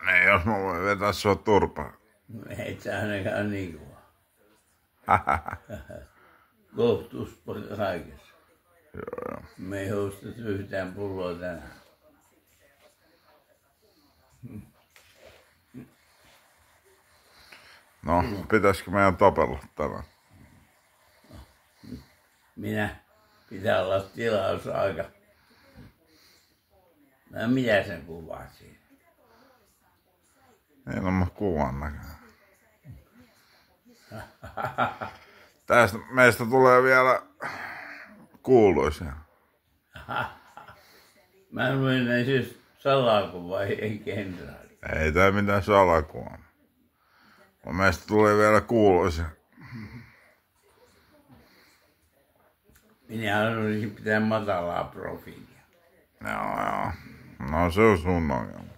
Niin, jos mä voin vetää sua turpaan. Et sä ainakaan niin kovaa. Kohtuus kaikessa. Joo. Me ei ostettu yhtään pulloa tänään. No, pitäisikö meidän tapella tänään? Pitää olla tilausaika. No mitä sen kuvaat siinä? Ei no mä kuvan näköinen. Tästä meistä tulee vielä kuuluisia. Mä luin ne siis salakuva, ei kenraali. Ei tää mitään salakuvaa. Meistä tulee vielä kuuluisia. Minä haluaisin pitää matalaa profiilia. Joo. No se on sun ongelma.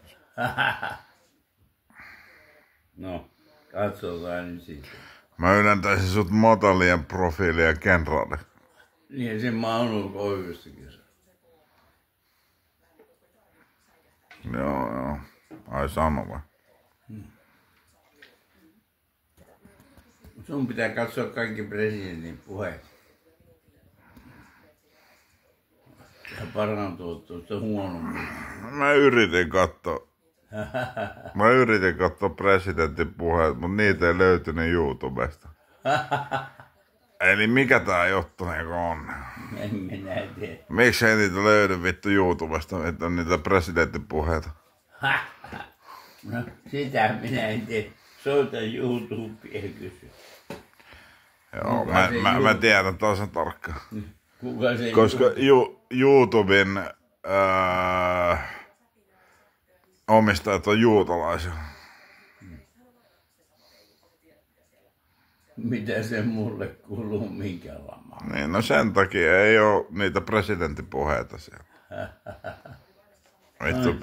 No, katsotaan nyt sitten. Mä ylentäisin sut matalien profiilia kenraali. Niin se Maunu Koivistokin sanoi. Joo. Ai sano vai? Sun pitää katsoa kaikki presidentin puheet. Ja parantua tuosta huonommin. Mä yritin katsoa presidentin puheet, mutta niitä ei löytynyt YouTubesta. Eli mikä tää juttu niinku on? En minä tiedä. Miksi ei niitä löydy vittu YouTubesta, että on niitä presidentin puheita? No, sitä minä en tiedä. Soita YouTubea ja kysy. Joo, mä tiedän toisen tarkkaan. Kuka se Koska YouTuben omistajat on juutalaisia. Mitä se mulle kuuluu, minkä lama? Niin, no sen takia ei oo niitä presidentin puheita siellä. Vittu,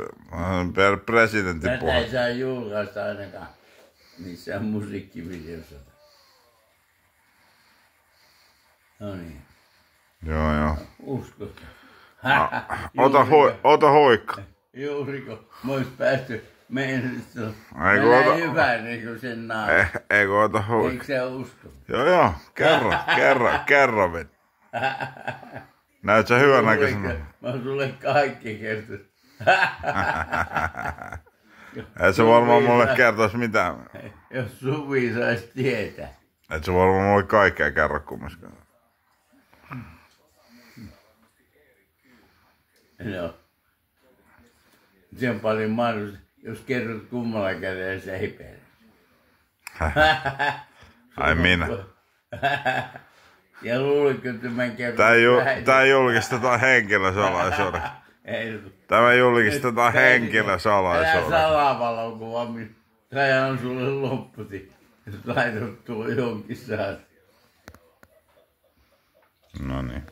presidentin Tätä ei puheita. saa julkaista ainakaan missään musiikkivideossa. No niin, Joo. usko. Ota hoikka. Juuriko, mä ois päästy meidän hyvä niin kuin sen naaman. Eikö ota hoikka? Eikö sä usko? Joo, kerran vittu. Näet sä hyvän näköisenä? Mä sulle kaikki kertos. Et sä varmaan mulle kertois mitään. Jos Suvi sais tietää. Et sä varmaan mulle kaikkea kerro kummaskaan. No. Se on paljon mahdollista, jos kerrot kummalla kädellä se ei perä. Ai minä. Ja luuliko, että mä kerron Tää julkistetaan henkilösalaisuuden. Tämä julkistetaan henkilösalaisuuden. Tää salavalokuva, missä on sulle lopputi, jos laitat tuo johonkin saat. No niin.